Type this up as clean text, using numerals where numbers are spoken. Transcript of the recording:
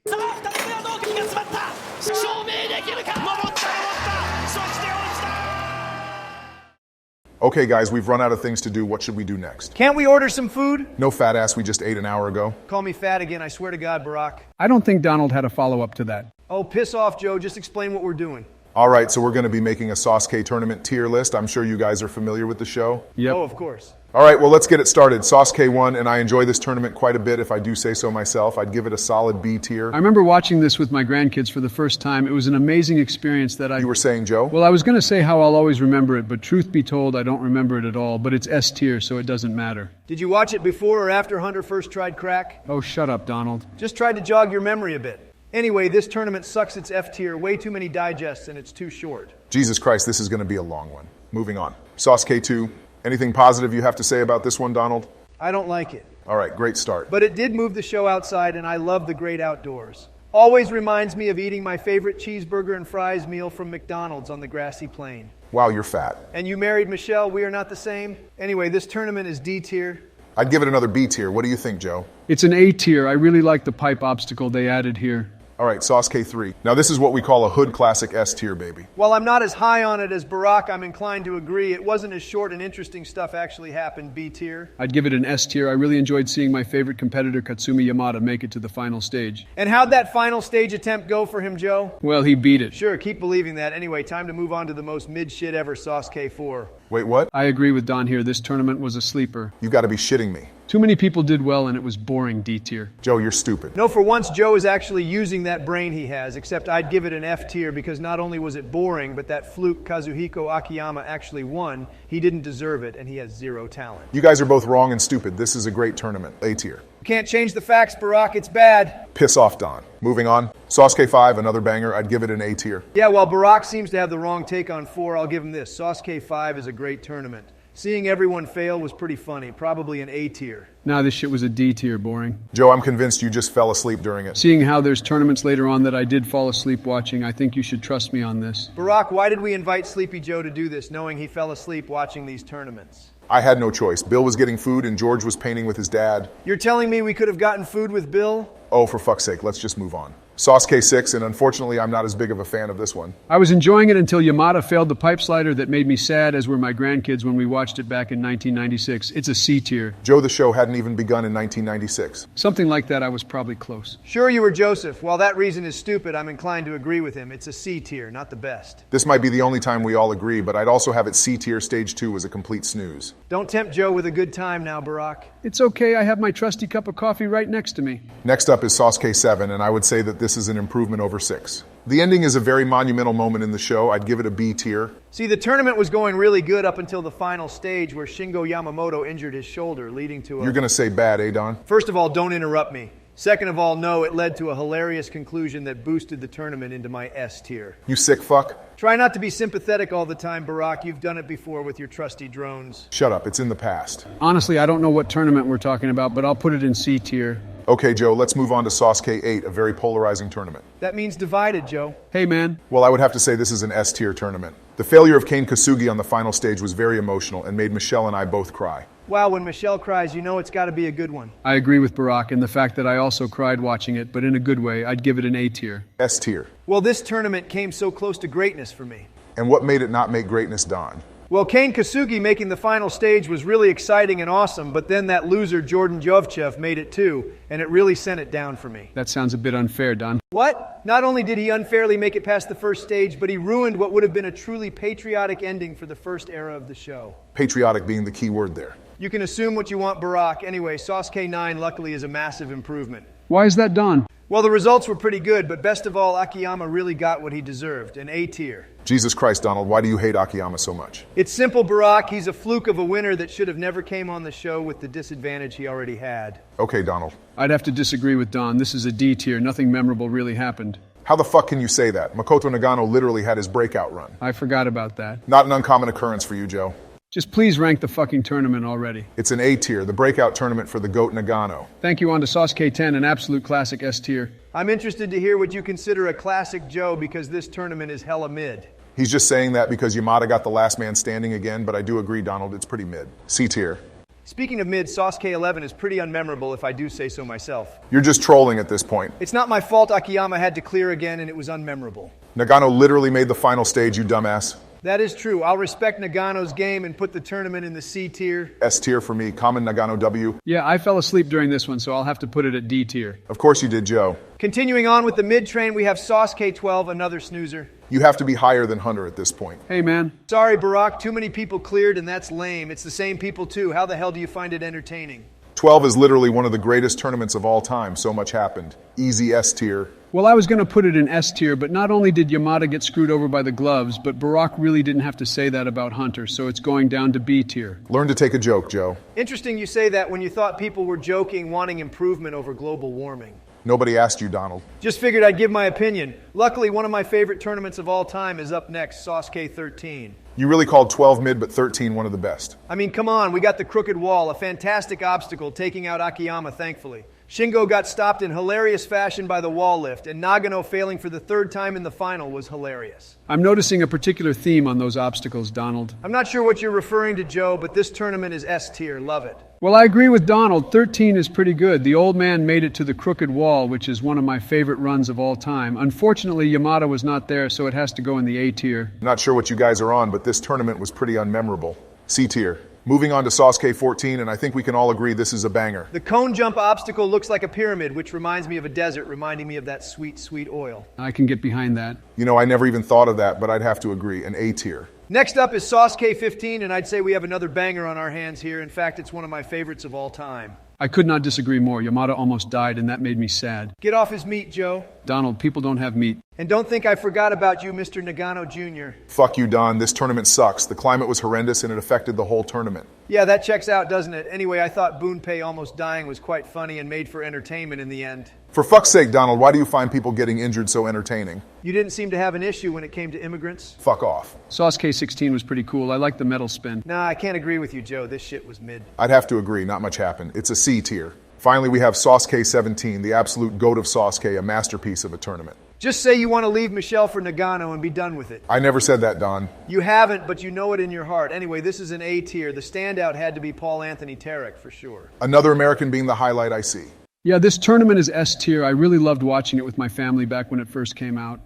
さあ2つ目はどうかが詰まった証明できるか登ったそして落ちた Okay, guys, we've run out of things to do. What should we do next? Can't we order some food? No fat ass we just ate an hour ago. Call me fat again, I swear to God, Barack. I don't think Donald had a follow-up to that. Oh, piss off, Joe. Just explain what we're doing. All right, so we're going to be making a SASUKE tournament tier list. I'm sure you guys are familiar with the show. Yep. Oh, of course. All right, well, let's get it started. SASUKE won, and I enjoy this tournament quite a bit, if I do say so myself. I'd give it a solid B tier. I remember watching this with my grandkids for the first time. It was an amazing experience that You were saying, Joe? Well, I was going to say how I'll always remember it, but truth be told, I don't remember it at all. But it's S tier, so it doesn't matter. Did you watch it before or after Hunter first tried crack? Oh, shut up, Donald. Just tried to jog your memory a bit. Anyway, this tournament sucks. It's F tier, way too many digests, and it's too short. Jesus Christ, this is going to be a long one. Moving on. SASUKE 2. Anything positive you have to say about this one, Donald? I don't like it. All right, great start. But it did move the show outside, and I love the great outdoors. Always reminds me of eating my favorite cheeseburger and fries meal from McDonald's on the grassy plain. Wow, you're fat. And you married Michelle, we are not the same? Anyway, this tournament is D tier. I'd give it another B tier. What do you think, Joe? It's an A tier. I really like the pipe obstacle they added here. All right, SASUKE 3. Now, this is what we call a hood classic S tier, baby. While I'm not as high on it as Barack, I'm inclined to agree. It wasn't as short and interesting stuff actually happened, B tier. I'd give it an S tier. I really enjoyed seeing my favorite competitor, Katsumi Yamada, make it to the final stage. And how'd that final stage attempt go for him, Joe? Well, he beat it. Sure, keep believing that. Anyway, time to move on to the most mid-shit ever, SASUKE 4. Wait, what? I agree with Don here. This tournament was a sleeper. You got to be shitting me. Too many people did well, and it was boring, D tier. Joe, you're stupid. No, for once, Joe is actually using that brain he has, except I'd give it an F tier because not only was it boring, but that fluke Kazuhiko Akiyama actually won. He didn't deserve it, and he has zero talent. You guys are both wrong and stupid. This is a great tournament. A tier. You can't change the facts, Barack. It's bad. Piss off, Don. Moving on. SASUKE 5, another banger. I'd give it an A tier. Yeah, while Barack seems to have the wrong take on 4, I'll give him this. SASUKE 5 is a great tournament. Seeing everyone fail was pretty funny. Probably an A tier. Nah, this shit was a D tier, boring. Joe, I'm convinced you just fell asleep during it. Seeing how there's tournaments later on that I did fall asleep watching, I think you should trust me on this. Barack, why did we invite Sleepy Joe to do this, knowing he fell asleep watching these tournaments? I had no choice. Bill was getting food and George was painting with his dad. You're telling me we could have gotten food with Bill? Oh, for fuck's sake, let's just move on. SASUKE 6, and unfortunately, I'm not as big of a fan of this one. I was enjoying it until Yamada failed the pipe slider that made me sad, as were my grandkids when we watched it back in 1996. It's a C tier. Joe, the show hadn't even begun in 1996. Something like that, I was probably close. Sure you were Joseph. While that reason is stupid, I'm inclined to agree with him. It's a C tier, not the best. This might be the only time we all agree, but I'd also have it C tier. Stage 2 was a complete snooze. Don't tempt Joe with a good time now, Barack. It's okay, I have my trusty cup of coffee right next to me. Next up is SASUKE 7, and I would say that this is an improvement over 6. The ending is a very monumental moment in the show. I'd give it a B tier. See, the tournament was going really good up until the final stage where Shingo Yamamoto injured his shoulder, leading to a... You're going to say bad, eh, Don? First of all, don't interrupt me. Second of all, no, it led to a hilarious conclusion that boosted the tournament into my S tier. You sick fuck? Try not to be sympathetic all the time, Barack. You've done it before with your trusty drones. Shut up, it's in the past. Honestly, I don't know what tournament we're talking about, but I'll put it in C tier. Okay, Joe, let's move on to SASUKE 8, a very polarizing tournament. That means divided, Joe. Hey, man. Well, I would have to say this is an S tier tournament. The failure of Kane Kasugi on the final stage was very emotional and made Michelle and I both cry. Wow, when Michelle cries, you know it's got to be a good one. I agree with Barack in the fact that I also cried watching it, but in a good way. I'd give it an A tier. S tier. Well, this tournament came so close to greatness for me. And what made it not make greatness, Don? Well, Kane Kasugi making the final stage was really exciting and awesome, but then that loser Jordan Jovchev made it too, and it really sent it down for me. That sounds a bit unfair, Don. What? Not only did he unfairly make it past the first stage, but he ruined what would have been a truly patriotic ending for the first era of the show. Patriotic being the key word there. You can assume what you want, Barack. Anyway, SASUKE 9 luckily is a massive improvement. Why is that, Don? Well, the results were pretty good, but best of all, Akiyama really got what he deserved, an A tier. Jesus Christ, Donald, why do you hate Akiyama so much? It's simple, Barack. He's a fluke of a winner that should have never came on the show with the disadvantage he already had. Okay, Donald. I'd have to disagree with Don. This is a D tier. Nothing memorable really happened. How the fuck can you say that? Makoto Nagano literally had his breakout run. I forgot about that. Not an uncommon occurrence for you, Joe. Just please rank the fucking tournament already. It's an A tier, the breakout tournament for the GOAT Nagano. Thank you. On to SASUKE 10, an absolute classic S tier. I'm interested to hear what you consider a classic Joe because this tournament is hella mid. He's just saying that because Yamada got the last man standing again, but I do agree, Donald, it's pretty mid. C tier. Speaking of mid, Sasuke 11 is pretty unmemorable if I do say so myself. You're just trolling at this point. It's not my fault Akiyama had to clear again and it was unmemorable. Nagano literally made the final stage, you dumbass. That is true. I'll respect Nagano's game and put the tournament in the C tier. S tier for me, common Nagano W. Yeah, I fell asleep during this one, so I'll have to put it at D tier. Of course you did, Joe. Continuing on with the mid train, we have Sasuke 12, another snoozer. You have to be higher than Hunter at this point. Hey, man. Sorry, Barack, too many people cleared and that's lame. It's the same people too. How the hell do you find it entertaining? 12 is literally one of the greatest tournaments of all time. So much happened. Easy S tier. Well, I was going to put it in S tier, but not only did Yamada get screwed over by the gloves, but Barack really didn't have to say that about Hunter, so it's going down to B tier. Learn to take a joke, Joe. Interesting you say that when you thought people were joking, wanting improvement over global warming. Nobody asked you, Donald. Just figured I'd give my opinion. Luckily, one of my favorite tournaments of all time is up next, Sasuke 13. You really called 12 mid, but 13 one of the best. I mean, come on, we got the crooked wall, a fantastic obstacle taking out Akiyama, thankfully. Shingo got stopped in hilarious fashion by the wall lift, and Nagano failing for the third time in the final was hilarious. I'm noticing a particular theme on those obstacles, Donald. I'm not sure what you're referring to, Joe, but this tournament is S tier. Love it. Well, I agree with Donald. 13 is pretty good. The old man made it to the crooked wall, which is one of my favorite runs of all time. Unfortunately, Yamada was not there, so it has to go in the A tier. Not sure what you guys are on, but this tournament was pretty unmemorable. C tier. Moving on to Sasuke 14, and I think we can all agree this is a banger. The cone jump obstacle looks like a pyramid, which reminds me of a desert, reminding me of that sweet, sweet oil. I can get behind that. You know, I never even thought of that, but I'd have to agree. An A tier. Next up is Sasuke 15, and I'd say we have another banger on our hands here. In fact, it's one of my favorites of all time. I could not disagree more. Yamada almost died, and that made me sad. Get off his meat, Joe. Donald, people don't have meat. And don't think I forgot about you, Mr. Nagano Jr. Fuck you, Don. This tournament sucks. The climate was horrendous, and it affected the whole tournament. Yeah, that checks out, doesn't it? Anyway, I thought Bunpei almost dying was quite funny and made for entertainment in the end. For fuck's sake, Donald, why do you find people getting injured so entertaining? You didn't seem to have an issue when it came to immigrants. Fuck off. Sasuke 16 was pretty cool. I like the metal spin. Nah, I can't agree with you, Joe. This shit was mid. I'd have to agree. Not much happened. It's a C tier. Finally, we have Sasuke 17, the absolute goat of Sasuke, a masterpiece of a tournament. Just say you want to leave Michelle for Nagano and be done with it. I never said that, Don. You haven't, but you know it in your heart. Anyway, this is an A tier. The standout had to be Paul Anthony Tarek, for sure. Another American being the highlight I see. Yeah, this tournament is S tier. I really loved watching it with my family back when it first came out.